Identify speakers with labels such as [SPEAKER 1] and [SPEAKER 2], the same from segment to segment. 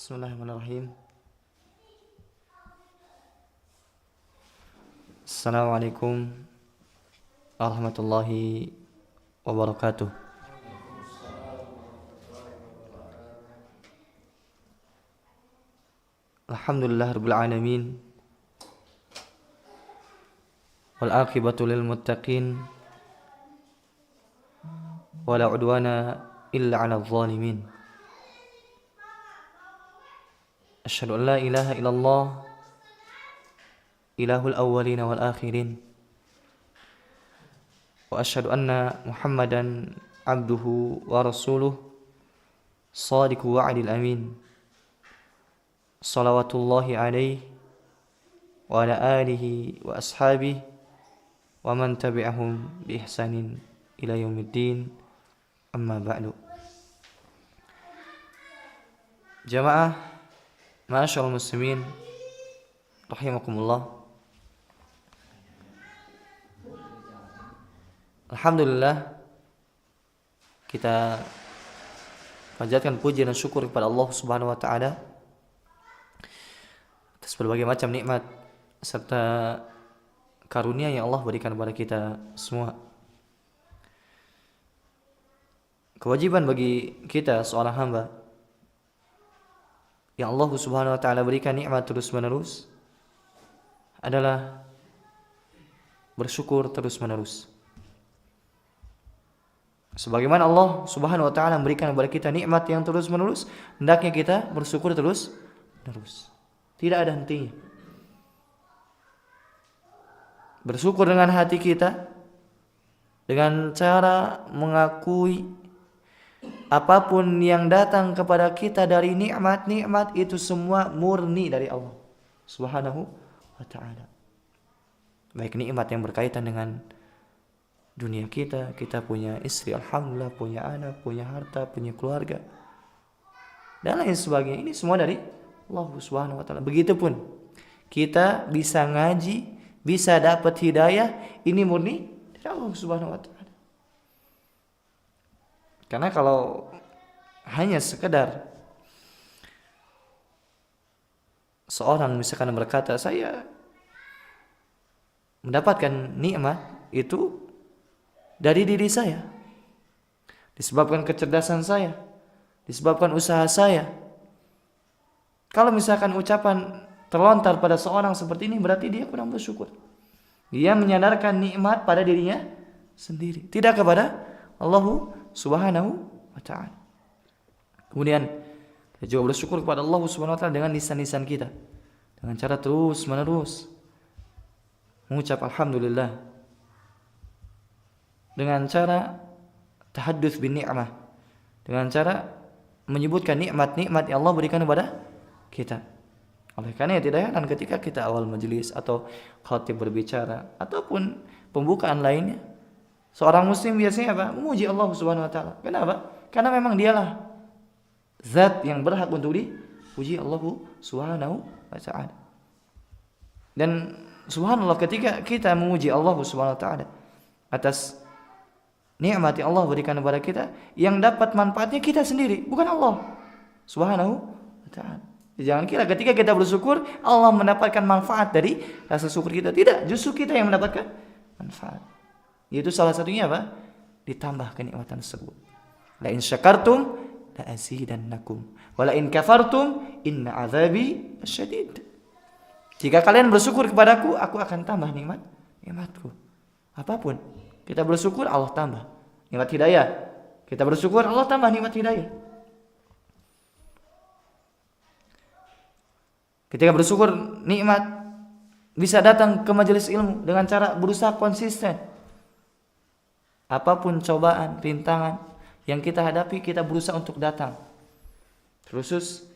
[SPEAKER 1] Bismillahirrahmanirrahim. Assalamualaikum warahmatullahi wabarakatuh. Alhamdulillah rabbil alamin. Wal aqibatu lil muttaqin. Wala udwana illa 'alal zalimin. Asyhadu an la ilaha illallah ilahul awwalin wal akhirin wa asyhadu anna Muhammadan abduhu wa rasuluh shadiqul wa'dil amin salawatullahi alaihi wa ala alihi wa ashabihi wa man tabi'ahum bi ihsanin ila yaumiddin amma ba'du. Jamaah Ma'asyiral muslimin rahimakumullah. Alhamdulillah, kita panjatkan puji dan syukur kepada Allah Subhanahu wa taala atas berbagai macam nikmat serta karunia yang Allah berikan kepada kita semua. Kewajiban bagi kita seorang hamba yang Allah Subhanahu wa taala berikan nikmat terus-menerus adalah bersyukur terus-menerus. Sebagaimana Allah Subhanahu wa taala memberikan kepada kita nikmat yang terus-menerus, hendaknya kita bersyukur terus-menerus. Tidak ada hentinya. Bersyukur dengan hati kita, dengan cara mengakui apapun yang datang kepada kita dari nikmat-nikmat itu semua murni dari Allah Subhanahu wa ta'ala. Baik nikmat yang berkaitan dengan dunia kita punya istri, alhamdulillah, punya anak, punya harta, punya keluarga, dan lain sebagainya. Ini semua dari Allah Subhanahu wa ta'ala. Begitupun kita bisa ngaji, bisa dapat hidayah, ini murni dari Allah Subhanahu wa ta'ala. Karena kalau hanya sekedar seorang misalkan berkata, saya mendapatkan nikmat itu dari diri saya, disebabkan kecerdasan saya, disebabkan usaha saya. Kalau misalkan ucapan terlontar pada seorang seperti ini, berarti dia kurang bersyukur. Dia menyandarkan nikmat pada dirinya sendiri, tidak kepada Allah Subhanahu wa ta'ala. Kemudian kita juga bersyukur kepada Allah Subhanahu wa ta'ala dengan lisan-lisan kita, dengan cara terus menerus mengucap alhamdulillah, dengan cara tahadduts bin ni'mah, dengan cara menyebutkan nikmat-nikmat yang Allah berikan kepada kita. Oleh karena tidak heran ketika kita awal majelis atau khatib berbicara ataupun pembukaan lainnya, seorang muslim biasanya apa? Memuji Allah Subhanahu wa ta'ala. Kenapa? Karena memang dialah zat yang berhak untuk dipuji Allah Subhanahu wa ta'ala. Dan subhanallah, ketika kita memuji Allah Subhanahu wa ta'ala atas nikmat yang Allah berikan kepada kita, yang dapat manfaatnya kita sendiri, bukan Allah Subhanahu wa ta'ala. Jangan kira ketika kita bersyukur Allah mendapatkan manfaat dari rasa syukur kita. Tidak, justru kita yang mendapatkan manfaat. Yaitu salah satunya apa? Ditambah kenikmatan tersebut. La in syakartum la azidannakum wa la in kafartum inna azabi lasyadid. Jika kalian bersyukur kepadaku, aku akan tambah nikmatku. Apapun kita bersyukur, Allah tambah nikmat hidayah. Kita bersyukur, Allah tambah nikmat hidayah. Ketika bersyukur, nikmat bisa datang ke majelis ilmu dengan cara berusaha konsisten. Apapun cobaan, rintangan yang kita hadapi, kita berusaha untuk datang. Khusus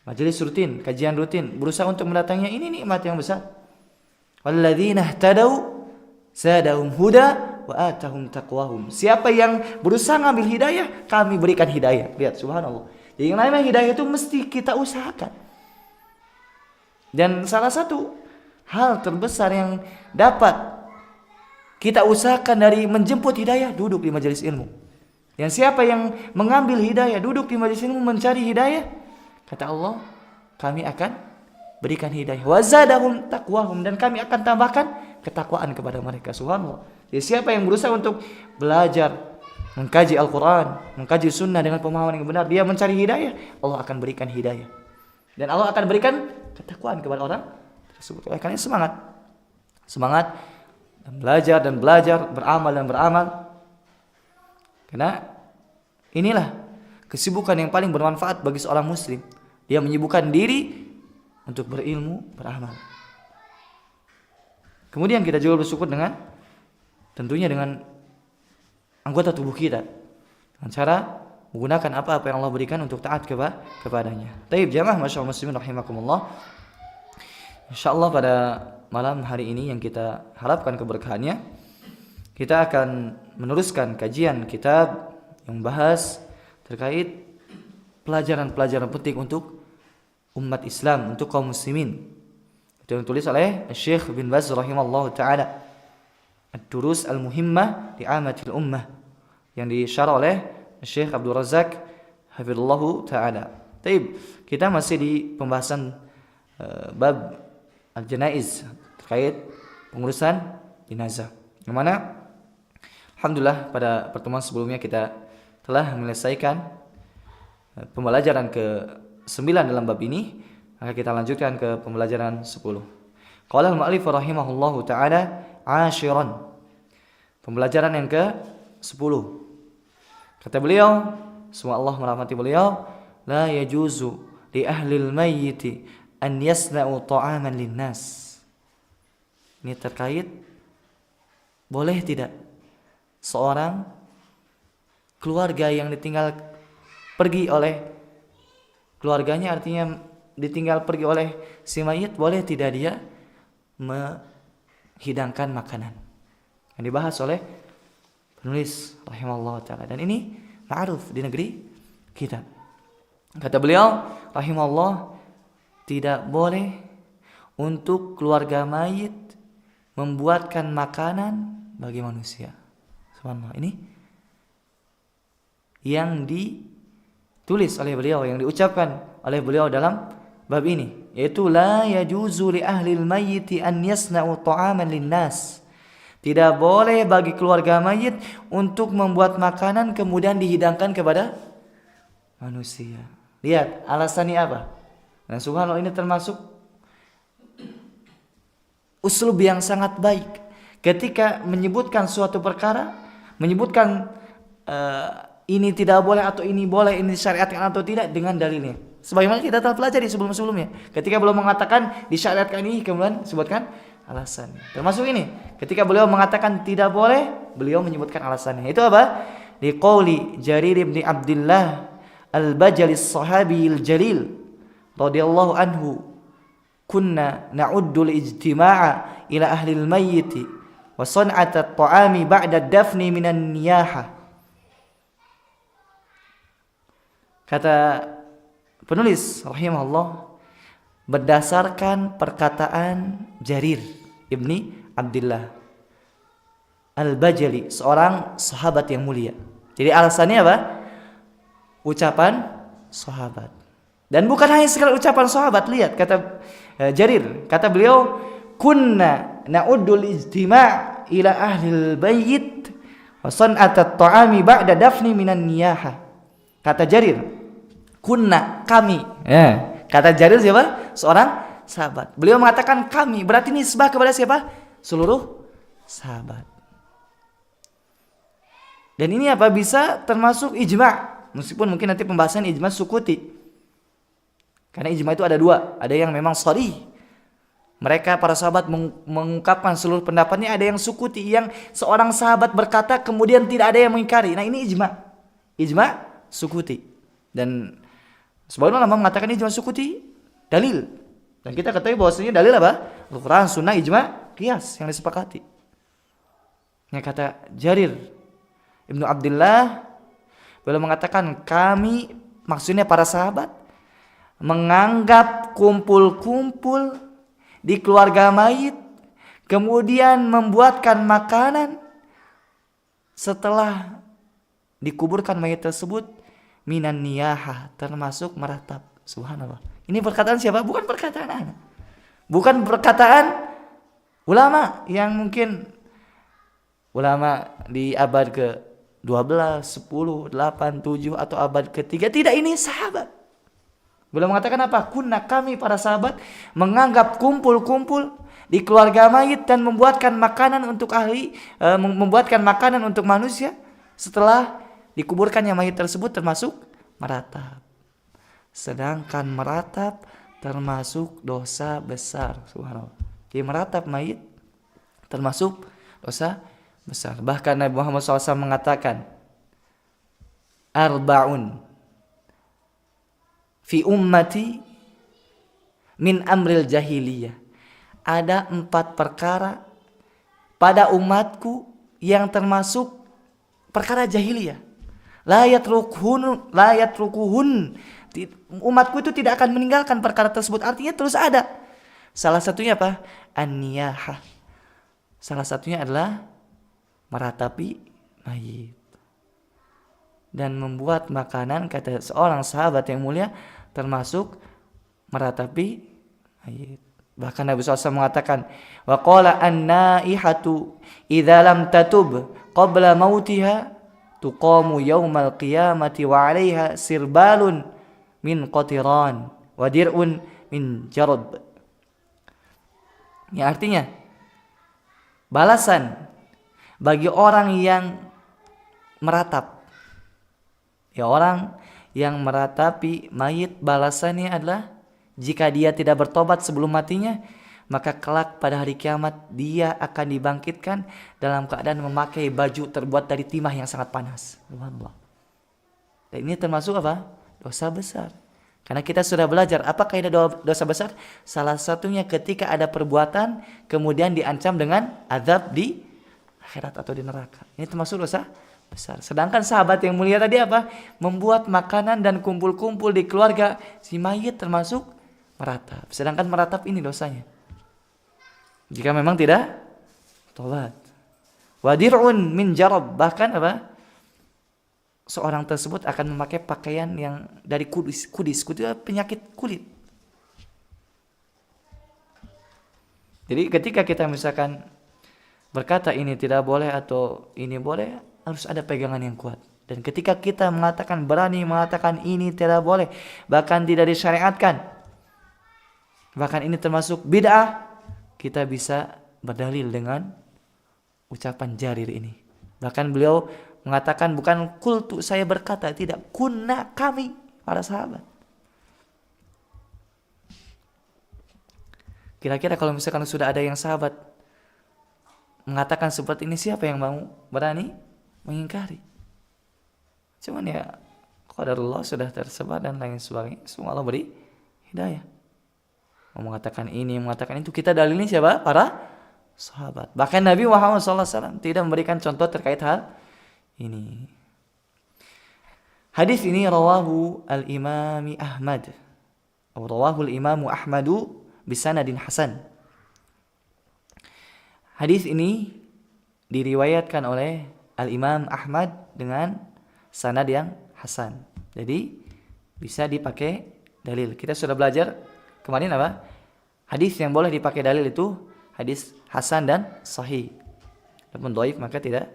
[SPEAKER 1] majelis rutin, kajian rutin, berusaha untuk mendatanginya, ini nikmat yang besar. Walladzina ihtadau zadahum huda wa atahum taqwahum. Siapa yang berusaha ngambil hidayah, kami berikan hidayah. Lihat, subhanallah. Jadi yang namanya hidayah itu mesti kita usahakan. Dan salah satu hal terbesar yang dapat kita usahakan dari menjemput hidayah, duduk di majelis ilmu. Yang siapa yang mengambil hidayah, duduk di majelis ilmu mencari hidayah, Kata Allah, kami akan berikan hidayah. Wa zadahum taqwahum, dan kami akan tambahkan ketakwaan kepada mereka. Subhanallah. Jadi siapa yang berusaha untuk belajar, mengkaji Al-Quran, mengkaji sunnah dengan pemahaman yang benar, dia mencari hidayah, Allah akan berikan hidayah. Dan Allah akan berikan ketakwaan kepada orang tersebut. Oleh karena semangat dan belajar, beramal dan beramal. Karena inilah kesibukan yang paling bermanfaat bagi seorang muslim. Dia menyibukkan diri untuk berilmu, beramal. Kemudian kita juga bersyukur tentunya dengan anggota tubuh kita, dengan cara menggunakan apa-apa yang Allah berikan untuk taat kepadanya. Taib jamaah masyaallah muslimin rahimakumullah. Insyaallah pada malam hari ini yang kita harapkan keberkahannya, kita akan meneruskan kajian kitab yang membahas terkait pelajaran-pelajaran penting untuk umat Islam, untuk kaum muslimin. Itu yang ditulis oleh Syekh bin Baz rahimallahu taala, Ad-Durus Al-Muhimmah li Amatil Ummah, yang disyarah oleh Syekh Abdul Razak hafizallahu taala. Taib, kita masih di pembahasan bab al-janaiz, terkait pengurusan jenazah. Yang mana alhamdulillah pada pertemuan sebelumnya kita telah menyelesaikan pembelajaran ke-9 dalam bab ini, maka kita lanjutkan ke pembelajaran 10. Qala al-mu'allif rahimahullahu taala ashiran. Pembelajaran yang ke-10. Kata beliau, semoga Allah merahmati beliau, la yajuzu li ahli al-mayyit an yasna'u ta'aman linnas. Ini terkait boleh tidak seorang keluarga yang ditinggal pergi oleh keluarganya, artinya ditinggal pergi oleh si mayit, boleh tidak dia menghidangkan makanan. Yang dibahas oleh penulis rahimahullah ta'ala, dan ini ma'ruf di negeri kita. Kata beliau rahimahullah, tidak boleh untuk keluarga mayit membuatkan makanan bagi manusia. Subhanallah, ini yang ditulis oleh beliau, yang diucapkan oleh beliau dalam bab ini, yaitu la yajuzu li ahli al-mayyit an yasna'u ta'aman linnas. Tidak boleh bagi keluarga mayit untuk membuat makanan kemudian dihidangkan kepada manusia. Lihat alasannya apa? Dan subhanallah, ini termasuk uslub yang sangat baik ketika menyebutkan suatu perkara, menyebutkan ini tidak boleh atau ini boleh, ini disyariatkan atau tidak dengan dalilnya. Sebagaimana kita telah pelajari sebelum-sebelumnya. Ketika belum mengatakan disyariatkan ini, kemudian sebutkan alasan. Termasuk ini, ketika beliau mengatakan tidak boleh, beliau menyebutkan alasannya. Itu apa? Di qauli Jarir bin Abdullah Al-Bajali as-Sahabi al-Jalil radhiyallahu anhu, kunna na'uddu al-ijtima'a ila ahli al-mayyit wa san'at at-ta'ami ba'da ad-dafni minan niyaha. Kata penulis rahimahullah, berdasarkan perkataan Jarir ibni Abdullah Al-Bajali, seorang sahabat yang mulia. Jadi alasannya apa? Ucapan sahabat. Dan bukan hanya sekadar ucapan sahabat. Lihat kata Jarir, kata beliau, kunna na'uddul ijtima' ila ahlil bayyit wa san'at at-ta'ami ba'da dafni minan niyaha. Kata Jarir, kunna, kami. Kata Jarir siapa? Seorang sahabat. Beliau mengatakan kami, berarti nisbah kepada siapa? Seluruh sahabat. Dan ini apa? Bisa termasuk ijma'. Meskipun mungkin nanti pembahasan ijma' sukuti. Karena ijma' itu ada dua. Ada yang memang sharih, mereka para sahabat mengungkapkan seluruh pendapatnya. Ada yang sukuti, yang seorang sahabat berkata kemudian tidak ada yang mengingkari. Nah, ini ijma'. Ijma' sukuti. Dan sebagian ulama mengatakan ijma' sukuti dalil. Dan kita ketahui bahwasanya dalil apa? Al-Quran, Sunnah, ijma', qiyas yang disepakati. Yang kata Jarir Ibnu Abdullah, beliau mengatakan kami, maksudnya para sahabat, menganggap kumpul-kumpul di keluarga mayit, kemudian membuatkan makanan setelah dikuburkan mayit tersebut, minan niyahah, termasuk meratap. Subhanallah. Ini perkataan siapa? Bukan perkataan anak. Bukan perkataan ulama yang mungkin ulama di abad ke-12, 10, 8, 7 atau abad ke-3. Tidak, ini sahabat. Beliau mengatakan apa? Kunna, kami para sahabat menganggap kumpul-kumpul di keluarga mayit dan membuatkan makanan untuk membuatkan makanan untuk manusia setelah dikuburkannya mayit tersebut termasuk meratap. Sedangkan meratap termasuk dosa besar. Subhanallah. Jadi meratap mayit termasuk dosa besar. Bahkan Nabi Muhammad SAW mengatakan, arba'un fi ummati min amril jahiliyah. Ada 4 perkara pada umatku yang termasuk perkara jahiliyah. La yatrukuhun. Umatku itu tidak akan meninggalkan perkara tersebut. Artinya terus ada. Salah satunya apa? An-niyahah. Salah satunya adalah meratapi mayit. Dan membuat makanan, kata seorang sahabat yang mulia, termasuk meratapi mayit. Bahkan Nabi SAW mengatakan, wa qala an-naihatu idza lam tatub qabla mautiha tuqamu yaumal qiyamati wa 'alaiha sirbalun min qatiran wa dir'un min jarab. Yang artinya balasan bagi orang yang meratap. Ya, orang yang meratapi mayit, balasannya adalah jika dia tidak bertobat sebelum matinya, maka kelak pada hari kiamat dia akan dibangkitkan dalam keadaan memakai baju terbuat dari timah yang sangat panas. Subhanallah. Dan ini termasuk apa? Dosa besar. Karena kita sudah belajar apa kaidah dosa besar? Salah satunya ketika ada perbuatan kemudian diancam dengan azab di akhirat atau di neraka. Ini termasuk dosa besar. Sedangkan sahabat yang mulia tadi apa? Membuat makanan dan kumpul-kumpul di keluarga si mayit termasuk meratap. Sedangkan meratap ini dosanya. Jika memang tidak tobat. Wadir'un min jarab. Bahkan apa? Seorang tersebut akan memakai pakaian yang dari kudis itu penyakit kulit. Jadi ketika kita misalkan berkata ini tidak boleh atau ini boleh, harus ada pegangan yang kuat. Dan ketika kita berani mengatakan ini tidak boleh, bahkan tidak disyariatkan, bahkan ini termasuk bid'ah, kita bisa berdalil dengan ucapan Jarir ini. Bahkan beliau mengatakan bukan kultu saya berkata, tidak, kunna kami para sahabat. Kira-kira kalau misalkan sudah ada yang sahabat mengatakan seperti ini, siapa yang mau berani mengingkari? Cuman ya qadarullah sudah tersebar dan lain sebagainya. Semoga Allah beri hidayah. Mau mengatakan ini, mengatakan itu, kita dalilnya siapa? Para sahabat. Bahkan Nabi Muhammad SAW tidak memberikan contoh terkait hal ini. Hadis ini rawahu al-Imam Ahmad. Atau rawahu al-Imam Ahmadu bisanadin hasan. Hadis ini diriwayatkan oleh al-Imam Ahmad dengan sanad yang hasan. Jadi bisa dipakai dalil. Kita sudah belajar kemarin apa? Hadis yang boleh dipakai dalil itu hadis hasan dan sahih. Adapun dhaif maka tidak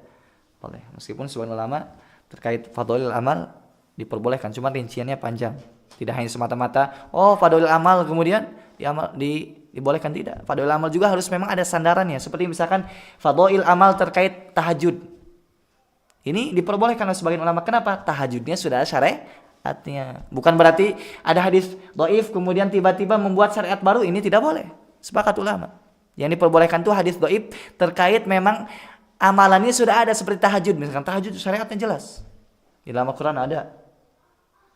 [SPEAKER 1] boleh. Meskipun sebagian ulama terkait fadhailul amal diperbolehkan, cuma rinciannya panjang. Tidak hanya semata-mata fadhailul amal kemudian dibolehkan, tidak. Fadhailul amal juga harus memang ada sandarannya. Seperti misalkan fadhail amal terkait tahajud. Ini diperbolehkan oleh sebagian ulama. Kenapa? Tahajudnya sudah ada syariatnya. Bukan berarti ada hadis dhaif kemudian tiba-tiba membuat syariat baru, ini tidak boleh. Sepakat ulama. Yang diperbolehkan itu hadis dhaif terkait memang amalannya sudah ada, seperti tahajud. Misalkan tahajud syariatnya jelas. Di dalam Al-Quran ada.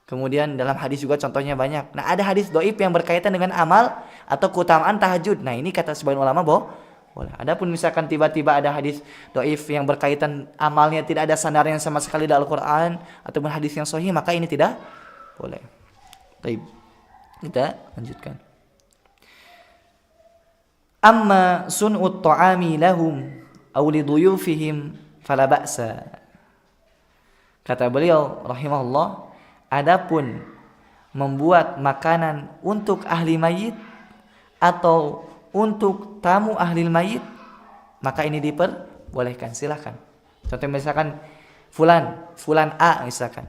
[SPEAKER 1] Kemudian dalam hadis juga contohnya banyak. Nah, ada hadis dhaif yang berkaitan dengan amal atau keutamaan tahajud. Nah, ini kata sebagian ulama boleh. Adapun misalkan tiba-tiba ada hadis dhaif yang berkaitan amalnya tidak ada sandaran sama sekali dalam Al-Quran ataupun hadis yang sahih, maka ini tidak boleh. Baik. Kita lanjutkan. Amma sun'ut ta'ami lahum aw liduyufihim fala ba'sa. Kata beliau rahimahullah, adapun membuat makanan untuk ahli mayit atau untuk tamu ahli mayit, maka ini diperbolehkan, silakan. Contoh misalkan fulan A misalkan,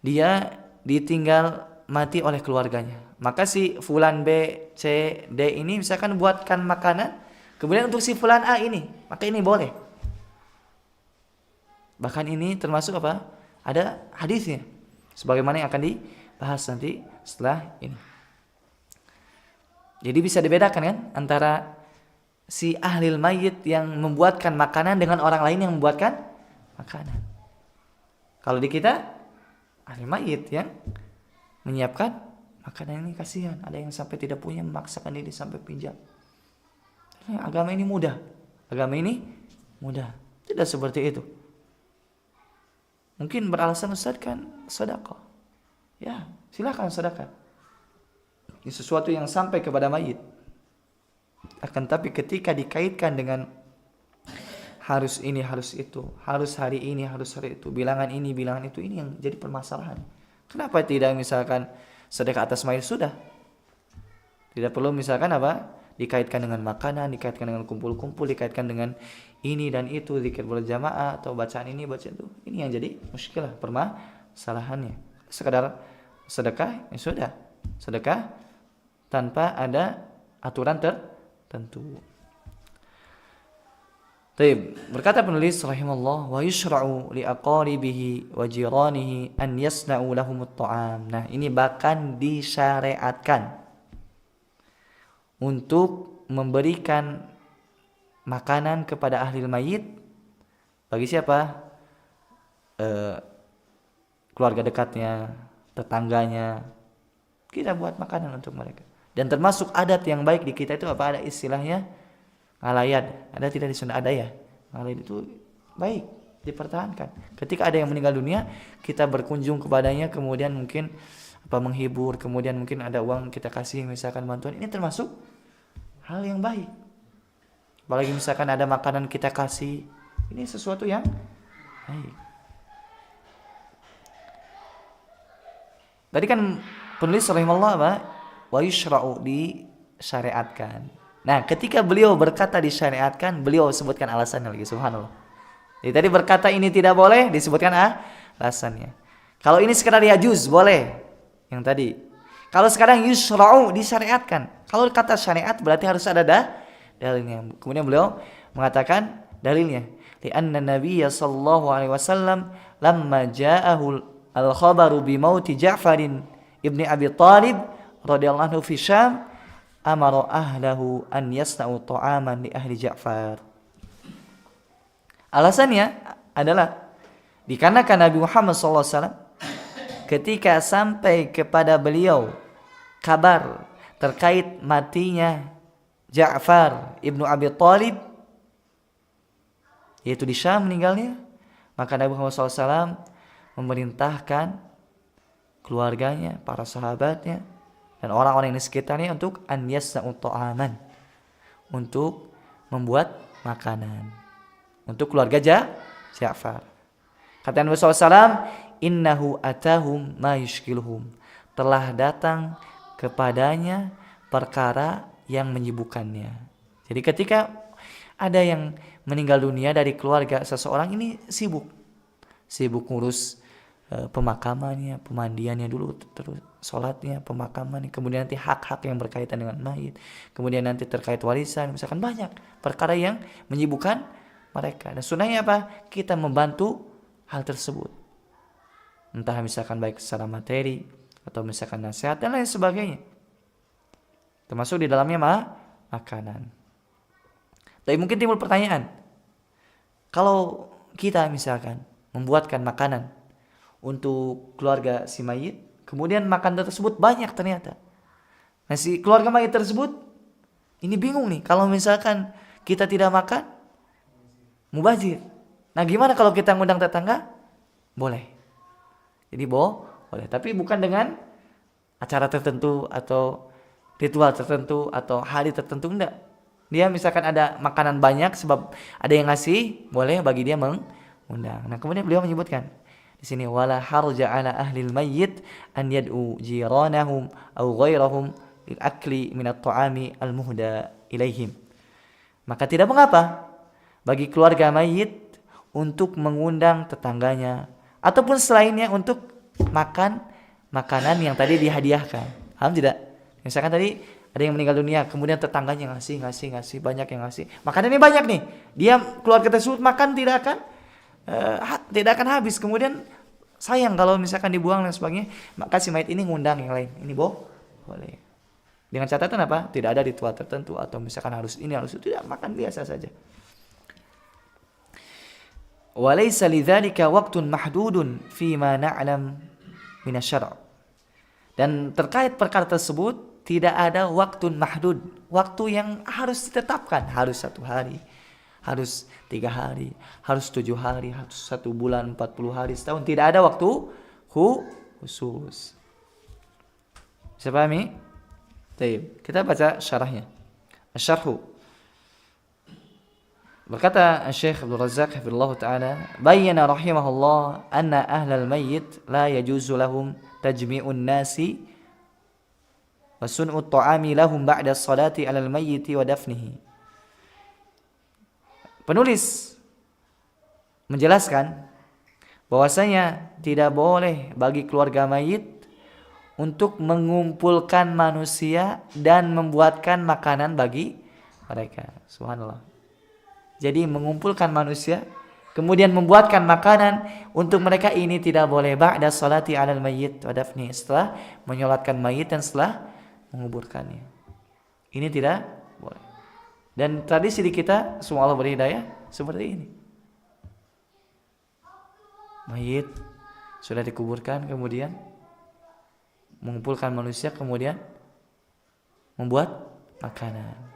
[SPEAKER 1] dia ditinggal mati oleh keluarganya, maka si fulan B, C, D ini misalkan buatkan makanan kemudian untuk si fulan A ini, maka ini boleh. Bahkan ini termasuk apa? Ada hadisnya, sebagaimana yang akan dibahas nanti setelah ini. Jadi bisa dibedakan kan antara si ahlil mayit yang membuatkan makanan dengan orang lain yang membuatkan makanan. Kalau di kita ahli mayit yang menyiapkan makanan, ini kasihan, ada yang sampai tidak punya memaksakan diri sampai pinjam. Agama ini mudah. Tidak seperti itu. Mungkin beralasan Ustaz kan sedekah. Ya, silakan sedekah. Ini sesuatu yang sampai kepada mayit. Akan tapi ketika dikaitkan dengan harus ini, harus itu, harus hari ini, harus hari itu, bilangan ini, bilangan itu, ini yang jadi permasalahan. Kenapa tidak misalkan sedekah atas mayit sudah? Tidak perlu misalkan apa? Dikaitkan dengan makanan, dikaitkan dengan kumpul-kumpul, dikaitkan dengan ini dan itu, zikir berjamaah atau bacaan ini, bacaan itu. Ini yang jadi muskilah, permasalahannya. Sekadar sedekah, ya sudah. Sedekah tanpa ada aturan tertentu. Baik, berkata penulis rahimahullah, wa yushra'u li aqaribihi wa jiranihi an yasna'u lahumut ta'am. Nah, ini bahkan disyariatkan untuk memberikan makanan kepada ahli mayit. Bagi siapa? Keluarga dekatnya, tetangganya. Kita buat makanan untuk mereka. Dan termasuk adat yang baik di kita itu apa? Ada istilahnya ngalayat. Ada tidak di Sunda? Ada ya. Ngalayat itu baik, dipertahankan. Ketika ada yang meninggal dunia, kita berkunjung kepadanya, kemudian mungkin menghibur, kemudian mungkin ada uang kita kasih misalkan bantuan. Ini termasuk hal yang baik. Apalagi misalkan ada makanan kita kasih, ini sesuatu yang baik. Tadi kan penulis rahimahullah apa? Wa yushra'u, disyariatkan. Nah, ketika beliau berkata disyariatkan, beliau sebutkan alasannya lagi, subhanallah. Jadi tadi berkata ini tidak boleh, disebutkan alasannya. Kalau ini sekedar yajuz, boleh. Yang tadi. Kalau sekarang yusra'u, disyariatkan. Kalau kata syariat berarti harus ada dalilnya. Kemudian beliau mengatakan dalilnya. Lianna Nabiyya sallallahu alaihi wasallam lamma ja'ahu al-khabaru bi mauti Ja'farin ibni Abi Thalib radhiyallahu anhu fi Syam, amara ahlahu an yasna'u ta'aman li ahli Ja'far. Alasannya adalah dikarenakan Nabi Muhammad SAW ketika sampai kepada beliau kabar terkait matinya Ja'far ibnu Abi Thalib, yaitu di Syam meninggalnya, maka Nabi Muhammad SAW memerintahkan keluarganya, para sahabatnya, dan orang-orang yang di sekitarnya untuk an yasna'u ta'aman, untuk membuat makanan untuk keluarga Ja'far. Kata Nabi SAW, innahu atahum ma yushkiluhum, telah datang kepadanya perkara yang menyibukkannya. Jadi ketika ada yang meninggal dunia dari keluarga seseorang, ini sibuk ngurus pemakamannya, pemandiannya dulu, terus sholatnya, pemakamannya, kemudian nanti hak-hak yang berkaitan dengan mayit, kemudian nanti terkait warisan, misalkan banyak perkara yang menyibukkan mereka. Dan sunnahnya apa? Kita membantu hal tersebut, entah misalkan baik secara materi atau misalkan nasihat dan lain sebagainya, termasuk di dalamnya makanan. Tapi mungkin timbul pertanyaan, kalau kita misalkan membuatkan makanan untuk keluarga si mayit, kemudian makanan tersebut banyak ternyata. Nah, si keluarga mayit tersebut ini bingung nih, kalau misalkan kita tidak makan, mubazir. Nah, gimana kalau kita ngundang tetangga? Boleh. Jadi boleh, tapi bukan dengan acara tertentu atau ritual tertentu atau hari tertentu, enggak. Dia misalkan ada makanan banyak sebab ada yang ngasih, boleh bagi dia mengundang. Nah, kemudian beliau menyebutkan Di sini wala harja ala ahli al-mayyit an yad'u jiranahum aw ghairahum lil akli min at-ta'ami al-muhda ilaihim. Maka tidak mengapa bagi keluarga mayit untuk mengundang tetangganya ataupun selainnya untuk makan makanan yang tadi dihadiahkan. Paham tidak? Misalkan tadi ada yang meninggal dunia, kemudian tetangganya ngasih, banyak yang ngasih. Makanannya banyak nih. Dia keluarga tersebut makan tidak akan habis. Kemudian sayang kalau misalkan dibuang dan sebagainya. Maka si mayit ini ngundang yang lain. Ini boleh. Dengan catatan apa? Tidak ada ritual tertentu atau misalkan harus ini harus itu, tidak, makan biasa saja. Walaysa lidzalika waqtun mahdudun fi ma na'lam min asy-syara'. Dan terkait perkara tersebut tidak ada waktu mahdud, waktu yang harus ditetapkan, harus 1 hari, harus 3 hari, harus 7 hari, harus 1 bulan, 40 hari, setahun. Tidak ada waktu khusus. Bisa pahami? Baik, kita baca syarahnya. Asy-syarhu. Berkata Syekh Abdul Razzaq hafizallahu taala, bayyana rahimahullah anna ahlal mayyit la yajuzu lahum tajmi'un nasi wa sun'ut ta'ami lahum ba'da as-salati 'alal mayyit wa dafnihi. Penulis menjelaskan bahwasanya tidak boleh bagi keluarga mayit untuk mengumpulkan manusia dan membuatkan makanan bagi mereka. Subhanallah. Jadi mengumpulkan manusia kemudian membuatkan makanan untuk mereka ini tidak boleh ba'da salati 'alal mayyit wa dafni, setelah menyolatkan mayit dan setelah menguburkannya. Ini tidak boleh. Dan tradisi di kita, semua Allah beri hidayah, seperti ini. Mayit sudah dikuburkan kemudian mengumpulkan manusia kemudian membuat makanan.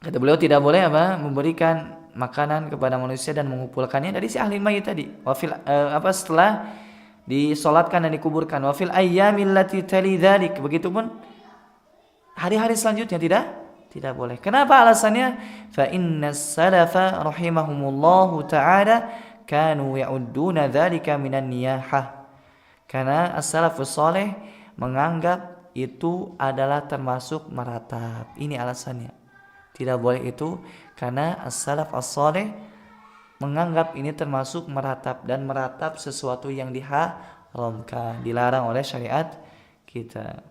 [SPEAKER 1] Kata beliau tidak boleh memberikan makanan kepada manusia dan mengumpulkannya dari si ahli mayit tadi. Setelah disolatkan dan dikuburkan. Wa fil ayyamil lati tali dzalik. Begitupun hari-hari selanjutnya tidak boleh. Kenapa alasannya? Fa innas salafa rahimahumullahu taala kanu ya'udduna dzalika minan niyahah. Karena as-salafus saleh menganggap itu adalah termasuk meratap. Ini alasannya. Tidak boleh itu karena as-salaf as-saleh menganggap ini termasuk meratap, dan meratap sesuatu yang diharamkan, dilarang oleh syariat kita.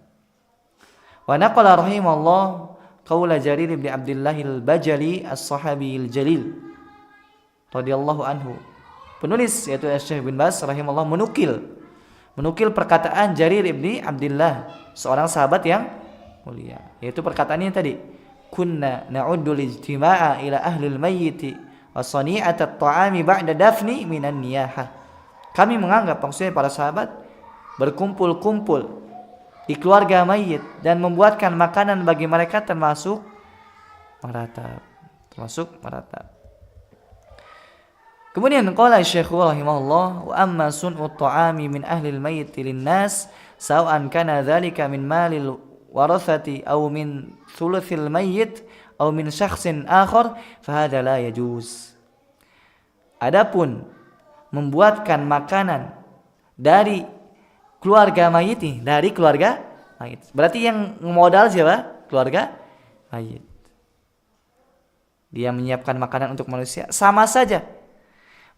[SPEAKER 1] Wa naqala rahimallah qaula Jarir bin Abdullah al-Bajali as-sahabi al-jalil radhiyallahu anhu. Penulis yaitu Syekh bin Baz rahimallah menukil perkataan Jarir bin Abdullah, seorang sahabat yang mulia, yaitu perkataannya tadi, kunna na'uddu al-ijtima'a ila ahli al-mayyit wa sani'at at-ta'ami ba'da dafni minan niyahah. Kami menganggap, maksudnya para sahabat, berkumpul-kumpul di keluarga mayit dan membuatkan makanan bagi mereka termasuk meratap. Kemudian qala Syekh rahimahullah, wa amma sun'u at-ta'ami min ahli al-mayyit lin-nas sawa'an kana dzalika min malil warathati aw min thuluthil mayyit aw min syakhsin akhar fa hadza la yajuz. Adapun membuatkan makanan dari keluarga mayit nih, dari keluarga mayit. Berarti yang modal siapa? Keluarga mayit. Dia menyiapkan makanan untuk manusia, sama saja.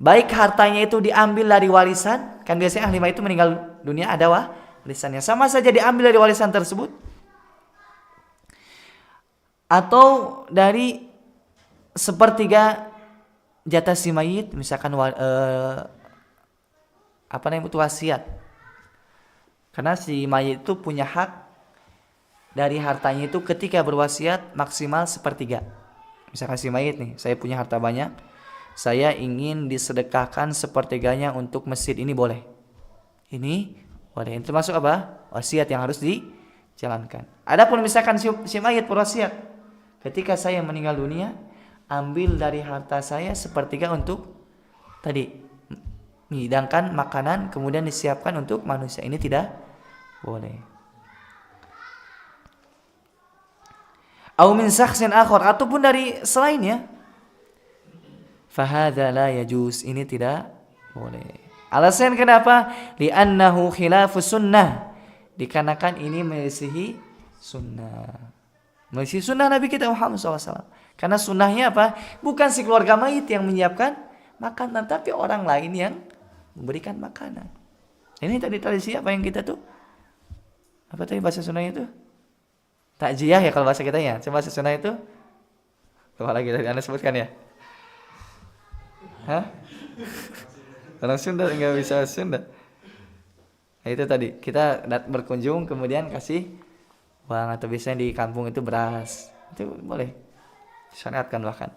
[SPEAKER 1] Baik hartanya itu diambil dari warisan, kan biasanya ahli mayit itu meninggal dunia ada warisannya. Sama saja diambil dari warisan tersebut, atau dari sepertiga jatah si mayit, misalkan itu wasiat. Karena si mayit itu punya hak dari hartanya itu ketika berwasiat maksimal sepertiga. Misalkan si mayit nih, saya punya harta banyak, saya ingin disedekahkan sepertiganya untuk masjid, ini boleh. Ini boleh. Ini termasuk apa? Wasiat yang harus dijalankan. Adapun misalkan si mayit berwasiat, ketika saya meninggal dunia, ambil dari harta saya sepertiga untuk tadi menghidangkan makanan kemudian disiapkan untuk manusia, ini tidak boleh. Au min syakhsin akhar, ataupun dari selainnya. fahadza la yajuz, ini tidak boleh. Alasan kenapa? Li'annahu khilafus sunnah, dikarenakan ini menyelisihi sunnah. Menyelisihi sunnah Nabi kita Muhammad SAW. Karena sunnahnya apa? Bukan si keluarga mayit yang menyiapkan makanan, tapi orang lain yang memberikan makanan. Ini tadi tradisi apa yang kita tuh? Apa tadi bahasa sunnahnya itu? Takjiyah ya kalau bahasa kita ya. Coba bahasa sunnah itu? Coba lagi tadi Anda sebutkan ya. Hah? Orang Sunda nggak bisa Sunda. Nah, itu tadi kita berkunjung kemudian kasih uang, atau biasanya di kampung itu beras, itu boleh disyariatkan bahkan.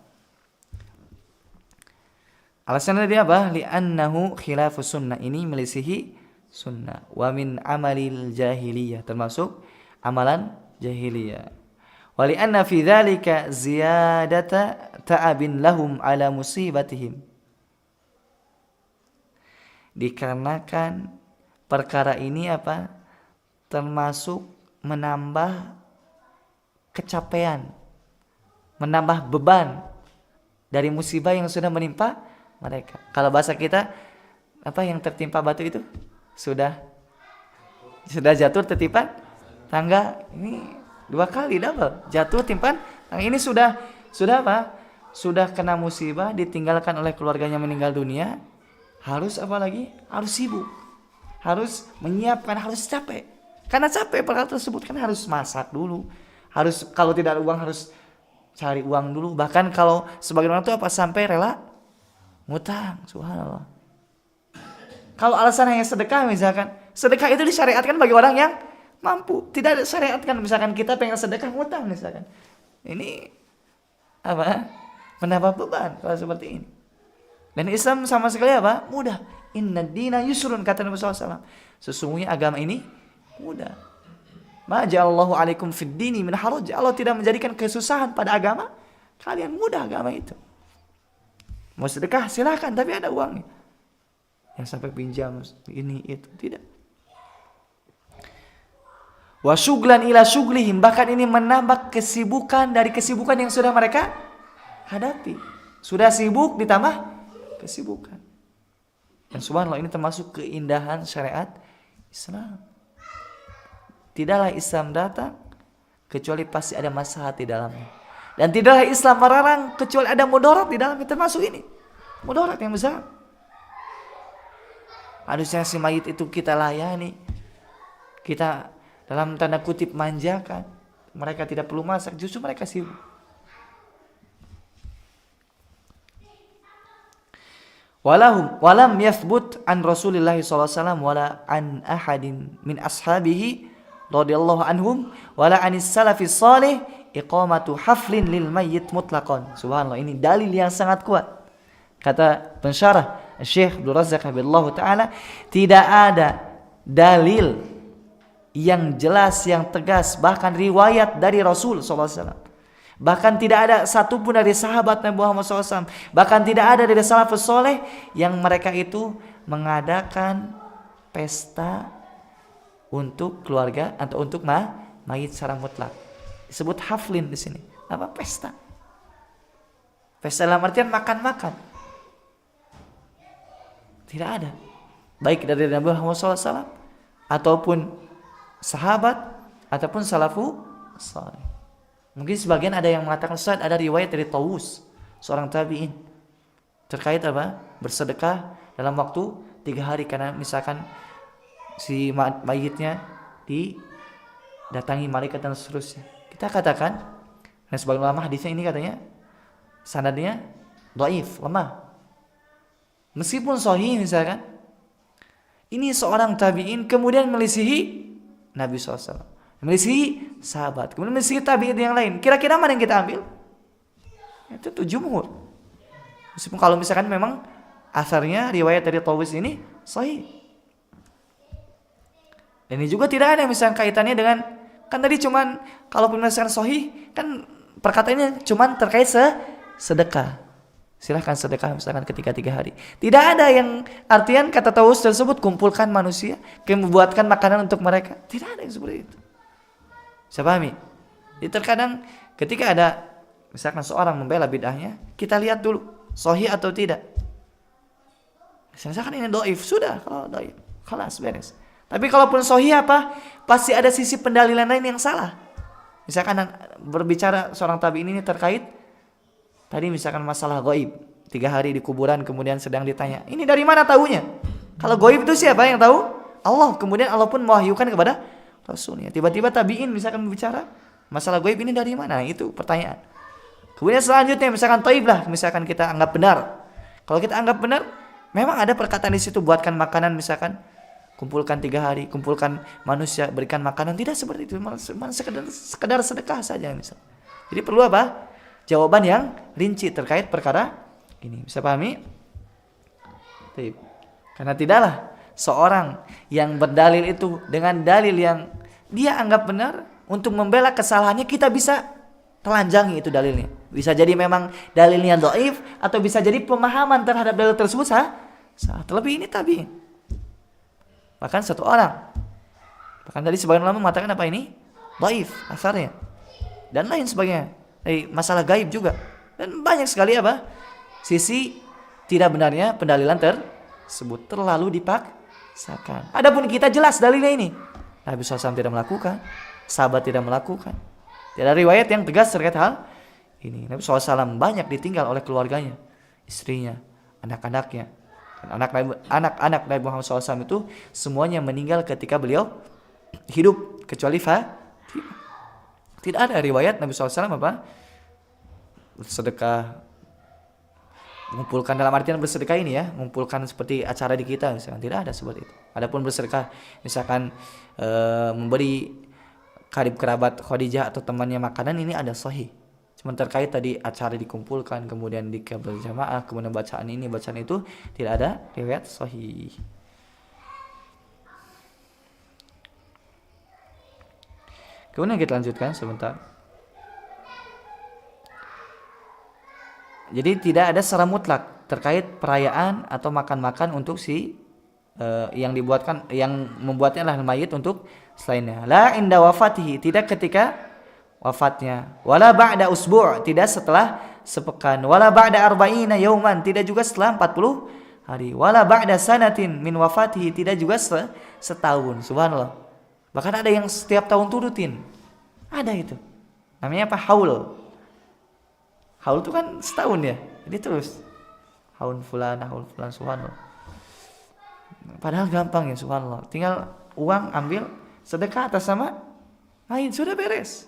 [SPEAKER 1] Alasannya dia apa? Li'annahu khilafus sunnah, ini melisihi sunnah. Wa min amalil jahiliyah, termasuk amalan jahiliyah. Wa li'anna fi dzalika ziyadata ta'abin lahum ala musibatihim, dikarenakan perkara ini apa? Termasuk menambah kecapean, menambah beban dari musibah yang sudah menimpa mereka. Kalau bahasa kita apa yang tertimpa batu itu? Sudah jatuh tertimpa tangga. Ini 2 kali double. Jatuh timpan tangga. Ini sudah apa? Sudah kena musibah, ditinggalkan oleh keluarganya, meninggal dunia. Harus apa lagi? Harus sibuk, harus menyiapkan, harus capek. Karena capek perkara tersebut, kan harus masak dulu. Harus kalau tidak ada uang harus cari uang dulu. Bahkan kalau sebagian orang itu apa sampai rela ngutang. Subhanallah. Kalau alasan hanya sedekah misalkan, sedekah itu disyariatkan bagi orang yang mampu. Tidak ada syariatkan misalkan kita pengen sedekah ngutang misalkan. Ini apa? Menambah beban kalau seperti ini. Dan Islam sama sekali apa? Mudah. Inna dina yusrun, kata Nabi SAW. Sesungguhnya agama ini mudah. Ma ja'alallahu alaikum fid dini min haraj. Allah tidak menjadikan kesusahan pada agama kalian, mudah agama itu. Mau sedekah silakan, tapi ada uangnya. Yang sampai pinjam ini itu tidak. Wa syuglan ila syuglihim, bahkan ini menambah kesibukan dari kesibukan yang sudah mereka hadapi. Sudah sibuk ditambah kesibukan. Dan subhanallah, ini termasuk keindahan syariat Islam. Tidaklah Islam datang kecuali pasti ada maslahat di dalamnya. Dan tidaklah Islam melarang kecuali ada mudarat di dalamnya, termasuk ini. Mudarat yang besar. Harusnya si mayit itu kita layani. Kita dalam tanda kutip manjakan. Mereka tidak perlu masak, justru mereka sibuk. Walam yathbut an Rasulillah sallallahu alaihi wasallam wala an ahadin min ashabihi radhiyallahu anhum wala anis salafis salih iqamatu haflin lil mayyit mutlaqan. Subhanallah, ini dalil yang sangat kuat. Kata pensyarah Syekh Abdul Razzaq Habillahu taala, tidak ada dalil yang jelas, yang tegas, bahkan riwayat dari Rasul sallallahu alaihi wasallam. Bahkan tidak ada satupun dari sahabat Nabi Muhammad SAW, bahkan tidak ada dari salafus soleh yang mereka itu mengadakan pesta untuk keluarga atau untuk mayit secara mutlak. Disebut haflin di sini. Apa pesta? Pesta dalam artian makan-makan. Tidak ada. Baik dari Nabi Muhammad SAW ataupun sahabat ataupun salafus soleh. Mungkin sebagian ada yang mengatakan Ustaz, ada riwayat dari Tawus, seorang tabi'in, terkait apa? Bersedekah dalam waktu 3 hari, karena misalkan si mayitnya didatangi malaikat dan seterusnya. Kita katakan, dan sebagian ulama hadisnya ini katanya sanadnya dhaif, lemah. Meskipun sahih misalkan, ini seorang tabi'in kemudian melisihi Nabi SAW, melisihi sahabat, kemudian melisihi tabi'in yang lain. Kira-kira mana yang kita ambil? Itu jumhur. Meskipun kalau misalkan memang asarnya riwayat dari Tawus ini sahih. Dan ini juga tidak ada misalkan kaitannya dengan, kan tadi cuman kalau misalkan sahih kan perkataannya cuman terkait sedekah. Silahkan sedekah misalkan ketika 3 hari. Tidak ada yang artian kata Tawus tersebut kumpulkan manusia, membuatkan makanan untuk mereka. Tidak ada yang seperti itu. Saya pahami. Jadi terkadang ketika ada misalkan seorang membela bid'ahnya, kita lihat dulu sahih atau tidak. Misalkan ini dhaif, sudah kalau dhaif, khalas beres. Tapi kalaupun sahih apa? Pasti ada sisi pendalilan lain yang salah. Misalkan berbicara seorang tabi'in ini terkait tadi misalkan masalah gaib, 3 hari di kuburan kemudian sedang ditanya, ini dari mana tahunya? Kalau gaib itu siapa yang tahu? Allah. Kemudian Allah pun mewahyukan kepada Rasulnya. Tiba-tiba tabi'in misalkan berbicara masalah gaib ini dari mana? Itu pertanyaan. Kemudian selanjutnya misalkan taib lah, misalkan kita anggap benar. Kalau kita anggap benar, memang ada perkataan di situ, buatkan makanan misalkan, kumpulkan 3 hari, kumpulkan manusia, berikan makanan. Tidak seperti itu, sekedar sedekah saja misal. Jadi perlu apa? Jawaban yang rinci terkait perkara ini. Bisa pahami? Taib. Karena tidaklah seorang yang berdalil itu dengan dalil yang dia anggap benar, untuk membela kesalahannya kita bisa telanjangi itu dalilnya. Bisa jadi memang dalilnya dhaif, atau bisa jadi pemahaman terhadap dalil tersebut salah. Terlebih ini tabi'in. Bahkan satu orang. Bahkan tadi sebagian ulama mengatakan apa ini? Dhaif asarnya. Dan lain sebagainya. Masalah gaib juga. Dan banyak sekali apa? Sisi tidak benarnya pendalilan tersebut terlalu dipaksakan. Adapun kita jelas dalilnya ini. Nabi SAW tidak melakukan, sahabat tidak melakukan. Tidak ada riwayat yang tegas terkait hal ini. Nabi SAW banyak ditinggal oleh keluarganya, istrinya, anak-anaknya. Anak-anak Nabi Muhammad SAW itu semuanya meninggal ketika beliau hidup, kecuali Fatimah. Tidak ada riwayat Nabi SAW apa? Bersedekah, mengumpulkan, dalam artian bersedekah ini ya, mengumpulkan seperti acara di kita misalkan, tidak ada seperti itu. Adapun bersedekah misalkan memberi karib kerabat Khadijah atau temannya makanan, ini ada sahih. Cuma terkait tadi acara dikumpulkan, kemudian berjamaah, kemudian bacaan ini, bacaan itu, tidak ada riwayat sahih. Kemudian kita lanjutkan sebentar. Jadi tidak ada secara mutlak terkait perayaan atau makan-makan untuk yang dibuatkan, yang membuatnya adalah mayit untuk selainnya. La inda wafatihi, tidak ketika wafatnya. Wala ba'da usbu', tidak setelah sepekan. Wala ba'da arba'ina yauman, tidak juga setelah 40 hari. Wala ba'da sanatin min wafatihi, tidak juga setahun. Subhanallah. Bahkan ada yang setiap tahun tuh rutin. Ada itu. Namanya apa? Haul. Haul itu kan setahun ya. Jadi terus. Haul fulan, subhanallah. Padahal gampang ya, subhanallah. Tinggal uang ambil, sedekah atas sama lain, sudah beres.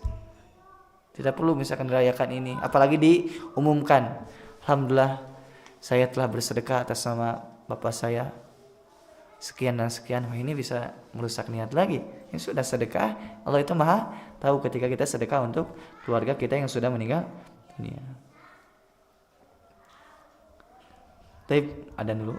[SPEAKER 1] Tidak perlu misalkan dirayakan ini, apalagi diumumkan. Alhamdulillah saya telah bersedekah atas nama bapak saya sekian dan sekian. Wah, ini bisa merusak niat lagi. Ini sudah sedekah, Allah itu maha tahu ketika kita sedekah untuk keluarga kita yang sudah meninggal dunia. Taib, ada dulu.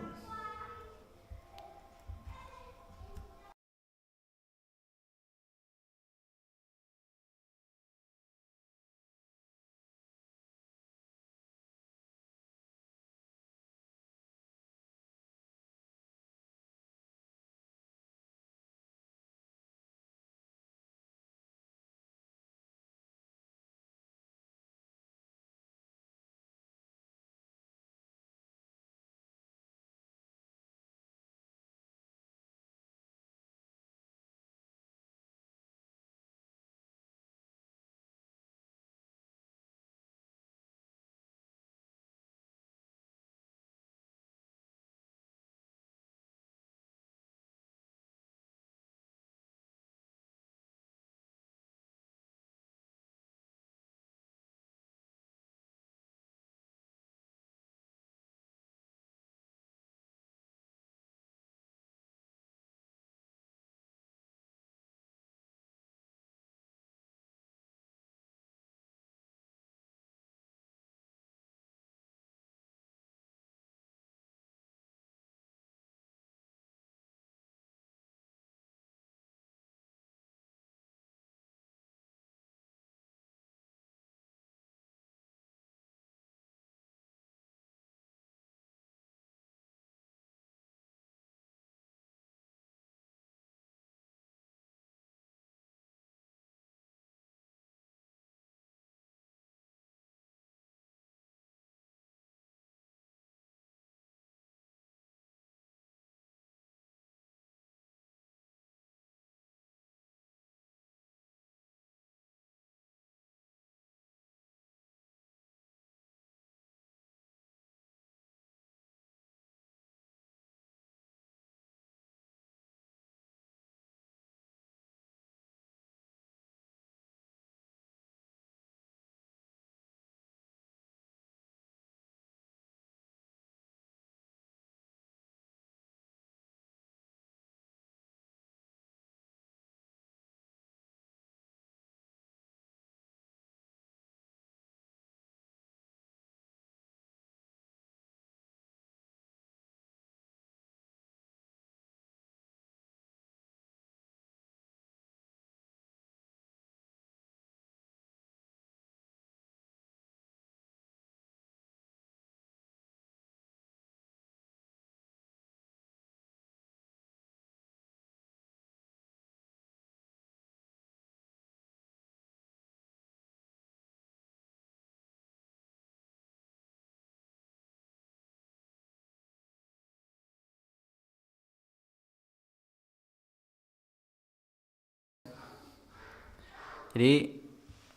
[SPEAKER 1] Jadi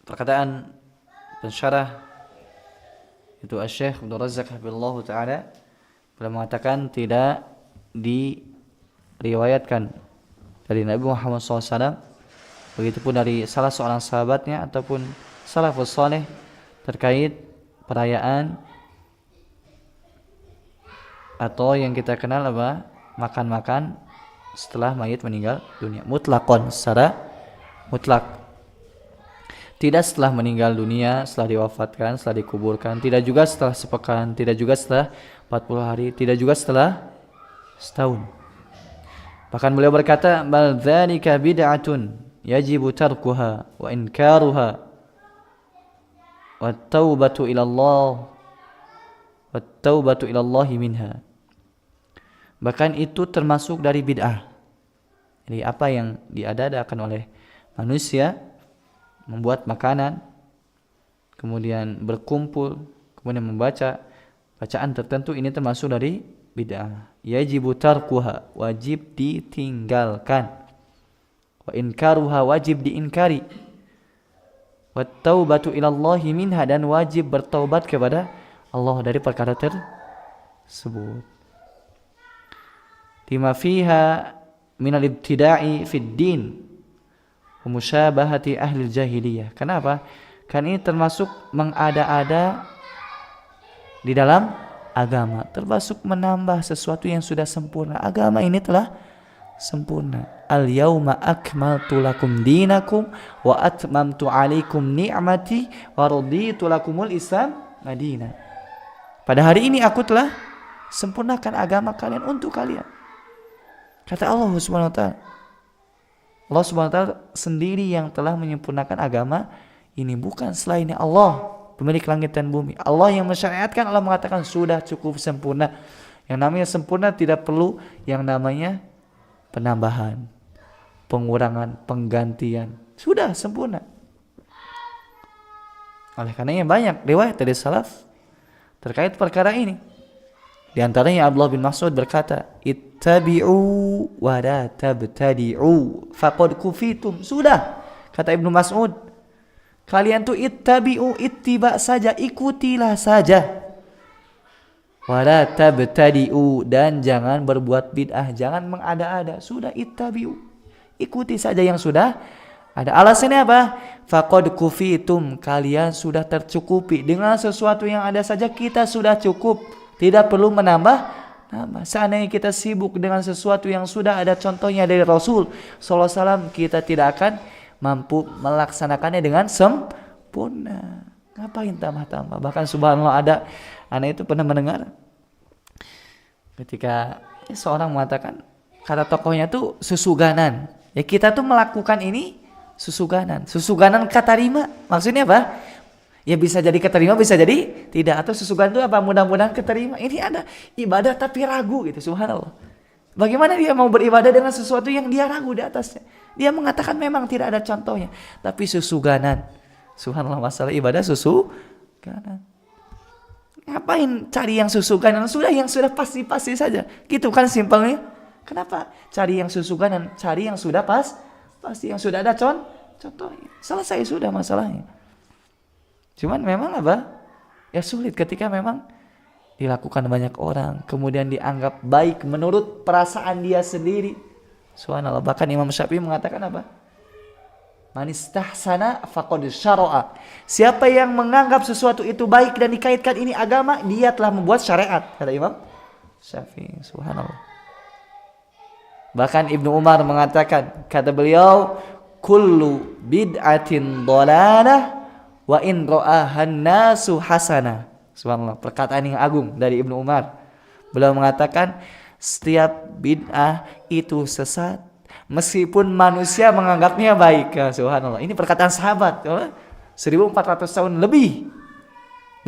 [SPEAKER 1] perkataan pensyarah itu Asy-Syaikh Abdul Razzaq hafizallahu taala beliau mengatakan tidak diriwayatkan dari Nabi Muhammad SAW, begitupun dari salah seorang sahabatnya ataupun salafus saleh terkait perayaan atau yang kita kenal apa, makan-makan setelah mayit meninggal dunia, mutlakon, secara mutlak. Tidak setelah meninggal dunia, setelah diwafatkan, setelah dikuburkan, tidak juga setelah sepekan, tidak juga setelah 40 hari, tidak juga setelah setahun. Bahkan beliau berkata, bal dzalika bid'atun yajibu tarkuha wa inkaruha wat taubatu ila Allah minha. Bahkan itu termasuk dari bid'ah. Jadi apa yang diada-adakan oleh manusia, membuat makanan, kemudian berkumpul, kemudian membaca bacaan tertentu, ini termasuk dari bid'ah. Yajibu tarkuha, wajib ditinggalkan. Wa inkaruha, wajib diingkari. Wa taubatu ilallahi minha, dan wajib bertaubat kepada Allah dari perkara tersebut. Lima fiha minal ibtida'i fid din wa musyabahati ahli jahiliyah. Kenapa? Karena ini termasuk mengada-ada di dalam agama, termasuk menambah sesuatu yang sudah sempurna. Agama ini telah sempurna. Al-yauma akmaltu lakum dinakum wa atmamtu alaikum ni'mati wa raditu lakumul Islam madina. Pada hari ini aku telah sempurnakan agama kalian untuk kalian. Kata Allah Subhanahu wa taala. Allah Subhanahu wa taala sendiri yang telah menyempurnakan agama ini, bukan selainnya Allah, pemilik langit dan bumi. Allah yang mensyariatkan, Allah mengatakan sudah cukup sempurna. Yang namanya sempurna tidak perlu yang namanya penambahan, pengurangan, penggantian. Sudah sempurna. Oleh karenanya banyak riwayat dari salaf terkait perkara ini. Di antaranya Abdullah bin Mas'ud berkata, ittabi'u wa la tabtadi'u faqad kufitum. Sudah, kata Ibnu Mas'ud, kalian tuh ittabi'u, ittiba saja, ikutilah saja. Wa la tabtadi'u, dan jangan berbuat bid'ah, jangan mengada-ada. Sudah, ittabi'u, ikuti saja yang sudah ada. Alasannya apa? Faqad kufitum, kalian sudah tercukupi dengan sesuatu yang ada saja, kita sudah cukup. Tidak perlu menambah. Seandainya kita sibuk dengan sesuatu yang sudah ada contohnya dari Rasul sallallahu alaihi wasallam, kita tidak akan mampu melaksanakannya dengan sempurna. Ngapain tambah-tambah? Bahkan subhanallah, ada anak itu pernah mendengar ketika seorang mengatakan, kata tokohnya tuh susuganan. Ya kita tuh melakukan ini susuganan. Susuganan katarima. Maksudnya apa? Ya bisa jadi keterima, bisa jadi tidak. Atau susugan itu apa? Mudah-mudahan keterima. Ini ada ibadah tapi ragu gitu, subhanallah. Bagaimana dia mau beribadah dengan sesuatu yang dia ragu di atasnya? Dia mengatakan memang tidak ada contohnya, tapi susuganan. Subhanallah, masalah ibadah susuganan. Ngapain cari yang susuganan? Sudah, yang sudah pasti-pasti saja. Gitu kan simpelnya. Kenapa cari yang susuganan? Cari yang sudah pasti, yang sudah ada contohnya. Selesai sudah masalahnya. Cuman memang apa? Ya sulit ketika memang dilakukan banyak orang, kemudian dianggap baik menurut perasaan dia sendiri. Subhanallah, bahkan Imam Syafi'i mengatakan apa? Man istahsana faqad syara'a. Siapa yang menganggap sesuatu itu baik dan dikaitkan ini agama, dia telah membuat syariat, kata Imam Syafi'i. Subhanallah. Bahkan Ibnu Umar mengatakan, kata beliau, kullu bid'atin dhalalah wa in ra'ahan nasu hasana. Subhanallah, perkataan yang agung dari Ibnu Umar. Beliau mengatakan setiap bid'ah itu sesat meskipun manusia menganggapnya baik. Subhanallah, ini perkataan sahabat 1400 tahun lebih.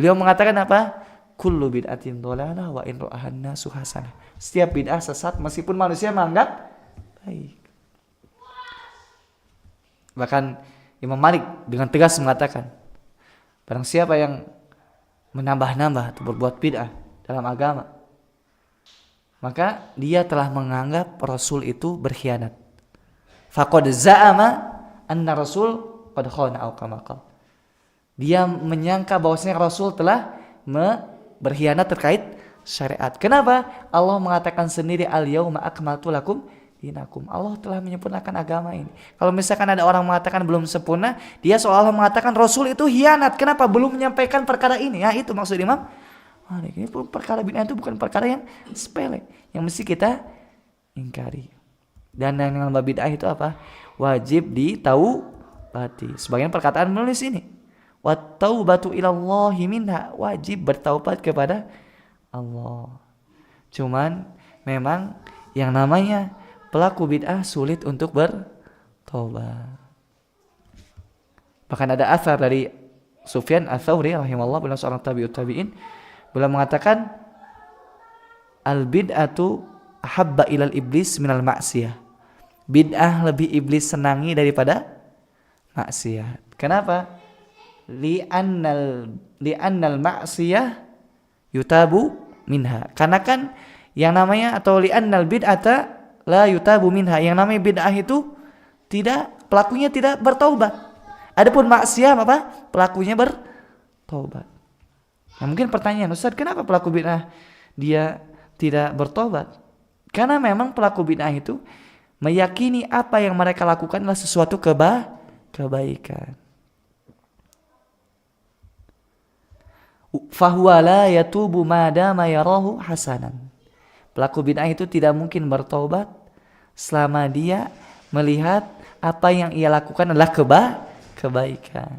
[SPEAKER 1] Beliau mengatakan apa? Kullu bid'atin dhalalah wa in ra'ahan nasu hasana. Setiap bid'ah sesat meskipun manusia menganggap baik. Bahkan Imam Malik dengan tegas mengatakan, barang siapa yang menambah-nambah atau berbuat bid'ah dalam agama, maka dia telah menganggap Rasul itu berkhianat. Faqad za'ama anna Rasul qad khana au kama qala. Dia menyangka bahwasanya Rasul telah berkhianat terkait syariat. Kenapa? Allah mengatakan sendiri al-yauma akmaltu lakum dinakum. Allah telah menyempurnakan agama ini. Kalau misalkan ada orang mengatakan belum sempurna, dia seolah mengatakan Rasul itu hianat. Kenapa? Belum menyampaikan perkara ini. Ya, itu maksud Imam Malik. Ini perkara bid'ah itu bukan perkara yang sepele, yang mesti kita ingkari. Dan yang nama bid'ah itu apa? Wajib ditaubati. Sebagian perkataan menulis ini. Wat taubatu ilallahi minha, wajib bertaubat kepada Allah. Cuman memang yang namanya pelaku bid'ah sulit untuk bertaubat. Bahkan ada asar dari Sufyan Ats-Tsauri rahimahullah, beliau seorang tabi'ut tabi'in, beliau mengatakan al bid'atu ahabba ilal iblis minal ma'siyah. Bid'ah lebih iblis senangi daripada maksiat. Kenapa? Li'annal ma'siyah yutabu minha. Karena kan yang namanya, atau li'annal bid'ata la yutabu minha, yang namanya bid'ah itu pelakunya tidak bertaubat. Adapun maksiat apa? Pelakunya bertaubat. Nah, mungkin pertanyaan, Ustaz, kenapa pelaku bid'ah dia tidak bertaubat? Karena memang pelaku bid'ah itu meyakini apa yang mereka lakukan adalah sesuatu kebaikan. Fahuwa la yatubu madama yarahu hasanan. Pelaku bid'ah itu tidak mungkin bertaubat selama dia melihat apa yang ia lakukan adalah kebaikan.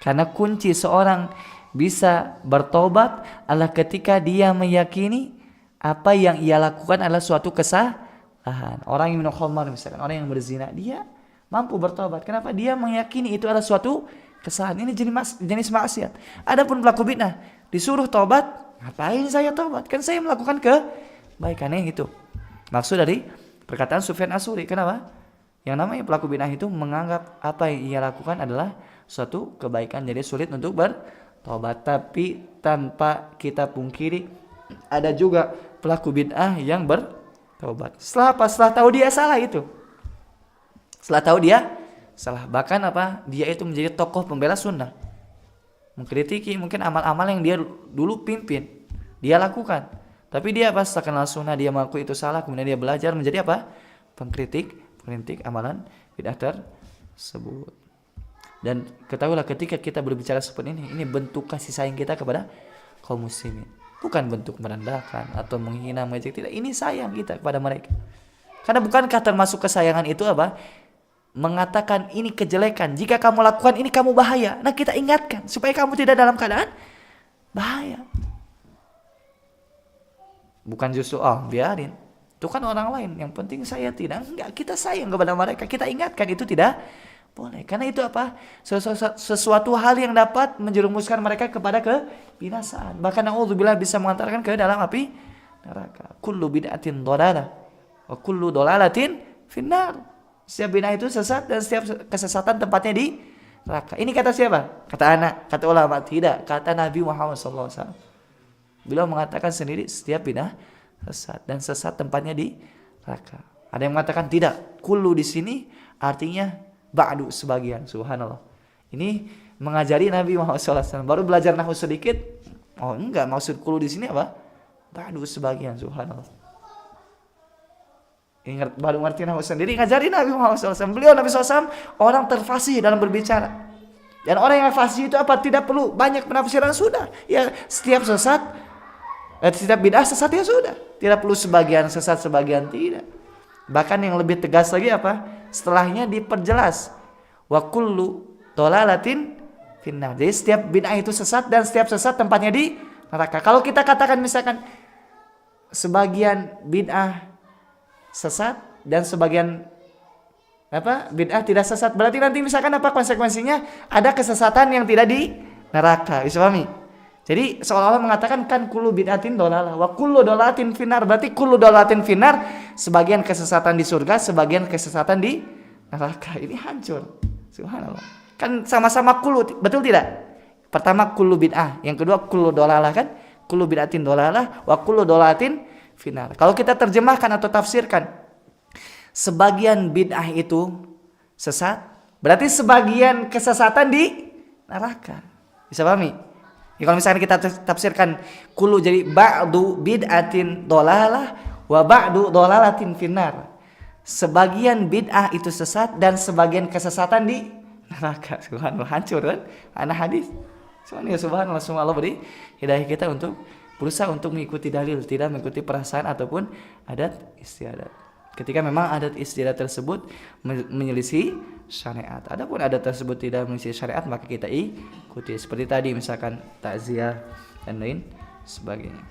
[SPEAKER 1] Karena kunci seorang bisa bertaubat adalah ketika dia meyakini apa yang ia lakukan adalah suatu kesalahan. Orang yang minum khamar misalkan, orang yang berzina, dia mampu bertaubat. Kenapa? Dia meyakini itu adalah suatu kesalahan. Ini jenis maksiat. Adapun pelaku bid'ah disuruh taubat, ngapain saya taubat? Kan saya melakukan kebaikannya gitu. Maksud dari perkataan Sufyan Ats-Tsauri. Kenapa? Yang namanya pelaku bid'ah itu menganggap apa yang ia lakukan adalah suatu kebaikan, jadi sulit untuk bertaubat. Tapi tanpa kita pungkiri, ada juga pelaku bid'ah yang bertaubat. Setelah tahu dia salah itu. Setelah tahu dia salah, bahkan apa? Dia itu menjadi tokoh pembela sunnah, mengkritiki mungkin amal-amal yang dia dulu pimpin, dia lakukan. Tapi dia pas kenal sunnah, dia mengaku itu salah, kemudian dia belajar menjadi apa? Pengkritik amalan bid'ah tersebut. Dan ketahuilah ketika kita berbicara seperti ini bentuk kasih sayang kita kepada kaum muslimin. Bukan bentuk merendahkan atau menghina, mengejek, tidak. Ini sayang kita kepada mereka. Karena bukankah termasuk kesayangan itu apa? Mengatakan ini kejelekan, jika kamu lakukan ini kamu bahaya. Nah, kita ingatkan supaya kamu tidak dalam keadaan bahaya. Bukan justru biarin, itu kan orang lain, yang penting saya tidak. Enggak, kita sayang kepada mereka, kita ingatkan itu tidak boleh. Karena itu apa? Sesuatu hal yang dapat menjerumuskan mereka kepada kebinasaan. Bahkan naudzubillah bisa mengantarkan ke dalam api neraka. Kullu bid'atin dhalalah wa kullu dhalalatin finnar. Setiap bid'ah itu sesat dan setiap kesesatan tempatnya di neraka. Ini kata siapa? Kata anak, kata ulama? Tidak, kata Nabi Muhammad SAW. Beliau mengatakan sendiri setiap bid'ah sesat dan sesat tempatnya di neraka. Ada yang mengatakan tidak. Kullu di sini artinya ba'du, sebagian. Subhanallah. Ini mengajari Nabi Muhammad SAW. Baru belajar nahwu sedikit. Oh enggak, maksud kullu di sini apa? Ba'du, sebagian. Subhanallah. Ingat, baru ngerti nahwu sendiri, ngajarin Nabi Muhammad SAW. Beliau Nabi SAW orang terfasih dalam berbicara. Dan orang yang fasih itu apa? Tidak perlu banyak penafsiran, sudah. Ya, setiap sesat, setiap bid'ah sesat ya sudah. Tidak perlu sebagian sesat, sebagian tidak. Bahkan yang lebih tegas lagi apa? Setelahnya diperjelas. Wa kullu dhalalatin finnar. Jadi setiap bid'ah itu sesat dan setiap sesat tempatnya di neraka. Kalau kita katakan misalkan sebagian bid'ah sesat dan sebagian bid'ah tidak sesat, berarti nanti misalkan apa konsekuensinya? Ada kesesatan yang tidak di neraka. Bisa pahami? Jadi seolah-olah mengatakan kan kullu bid'atin dhalalah wa kullu dhalalatin finnar. Berarti kullu dhalalatin finnar, sebagian kesesatan di surga, sebagian kesesatan di neraka. Ini hancur. Subhanallah. Kan sama-sama kullu, betul tidak? Pertama kullu bid'ah, yang kedua kullu dhalalah, kan? Kullu bid'atin dhalalah wa kullu dhalalatin finnar. Kalau kita terjemahkan atau tafsirkan, sebagian bid'ah itu sesat, berarti sebagian kesesatan di neraka. Bisa pahami? Ya, kalau misalnya kita tafsirkan kulu jadi ba'du bid'atin dolalah wa ba'du dolalatin finnar. Sebagian bid'ah itu sesat dan sebagian kesesatan di neraka. Subhanallah, hancur kan? Anak hadis. Subhanallah, semua Allah beri hidayah kita untuk berusaha untuk mengikuti dalil, tidak mengikuti perasaan ataupun adat istiadat. Ketika memang adat istiadat tersebut menyelisih syariat. Adapun adat tersebut tidak menyelisih syariat, maka kita ikuti. Seperti tadi misalkan takziah dan lain sebagainya.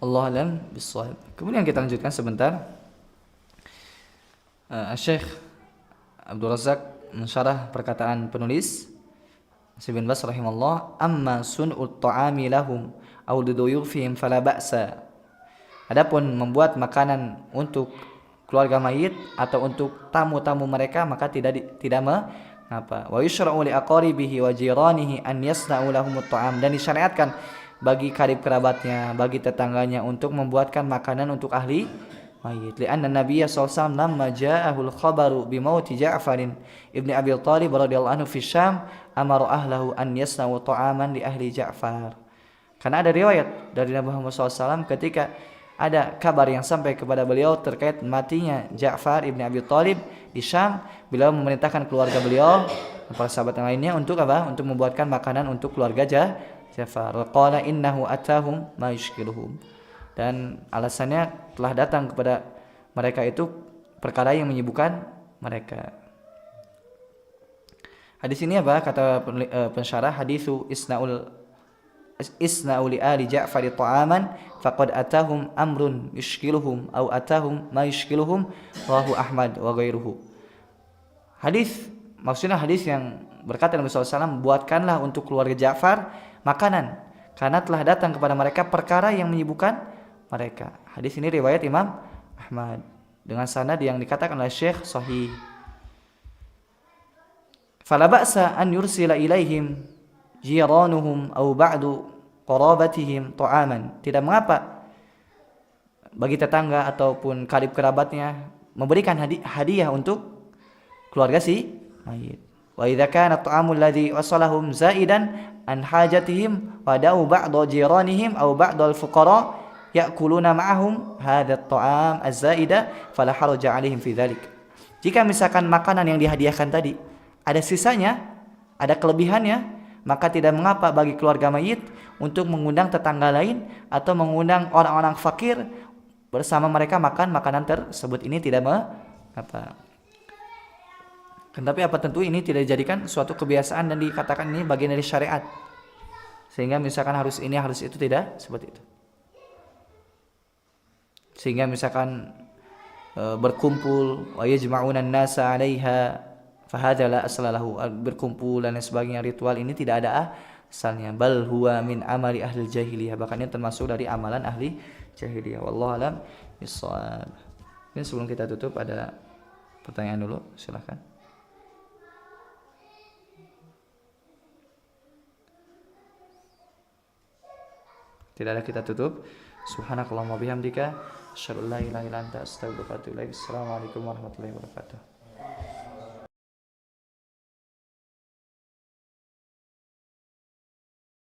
[SPEAKER 1] Allahu a'lam bishawab. Kemudian kita lanjutkan sebentar. Syekh Abdul Razak mensyarah perkataan penulis Ibn Baz rahimahullah, amma sun'ut ta'ami lahum aw liduyufihim fala ba'sa. Adapun membuat makanan untuk keluarga mayit atau untuk tamu-tamu mereka maka tidak mengapa. Wa yushra'u li aqaribihi wa jiranihi an yasna'u lahumut ta'am, dan disyariatkan bagi karib kerabatnya, bagi tetangganya untuk membuatkan makanan untuk ahli mayit. Lianna Nabiya sallallahu alaihi wasallam lamma ja'ahul khabaru bi mauti Ja'far ibn Abi Thalib radhiyallahu anhu fi Syam amara ahlahu an yasna'u ta'aman li ahli Ja'far. Karena ada riwayat dari Nabi Muhammad SAW ketika ada kabar yang sampai kepada beliau terkait matinya Ja'far ibn Abi Thalib di Syam, beliau memerintahkan keluarga beliau dan para sahabat yang lainnya untuk apa? Untuk membuatkan makanan untuk keluarga Ja'far. Qala innahu atahum ma yushkiluhum. Dan alasannya telah datang kepada mereka itu perkara yang menyibukkan mereka. Hadis ini apa? Kata pensyarah, hadisu isna'u li ali Ja'far ta'aman faqad atahum amrun yushkiluhum aw atahum ma yushkiluhum, rawahu Ahmad wa ghairuhu. Hadis maksudnya hadis yang berkata Nabi SAW, buatkanlah untuk keluarga Ja'far makanan karena telah datang kepada mereka perkara yang menyibukkan mereka. Hadis ini riwayat Imam Ahmad dengan sanad yang dikatakan oleh Syekh sahih. Fala ba'sa an yursila ilaihim jiranuhum aw ba'du qarabatihim ta'aman. Tidak mengapa bagi tetangga ataupun karib kerabatnya memberikan hadiah untuk keluarga si mayit. Wa idza kana at-ta'amul ladzi wasalahum zaidan an hajatihim wa da'u ba'd jiranihim aw ba'd al-fuqara ya'kuluna ma'ahum hadha at-ta'am az-zaida fala haraja 'alaihim fi dzalik. Jika misalkan makanan yang dihadiahkan tadi ada sisanya, ada kelebihannya, maka tidak mengapa bagi keluarga mayit untuk mengundang tetangga lain atau mengundang orang-orang fakir bersama mereka makan makanan tersebut. Ini tidak mengapa. Tetapi apa tentu ini tidak dijadikan suatu kebiasaan dan dikatakan ini bagian dari syariat. Sehingga misalkan harus ini harus itu, tidak seperti itu. Sehingga misalkan berkumpul wa yajma'una an-nasa 'alaiha fa hadza la asla lahu, berkumpul dan sebagainya, ritual ini tidak ada asalnya, bal huwa min amali ahli jahiliyah, bahkan ini termasuk dari amalan ahli jahiliyah. Wallahu alam bissawab. Ini sebelum kita tutup ada pertanyaan dulu, silakan. Tidak ada, kita tutup. Subhanakallahumma bihamdika asyhadu an la ilaha illa anta astaghfiruka wa atubu ilaik. Assalamualaikum warahmatullahi wabarakatuh.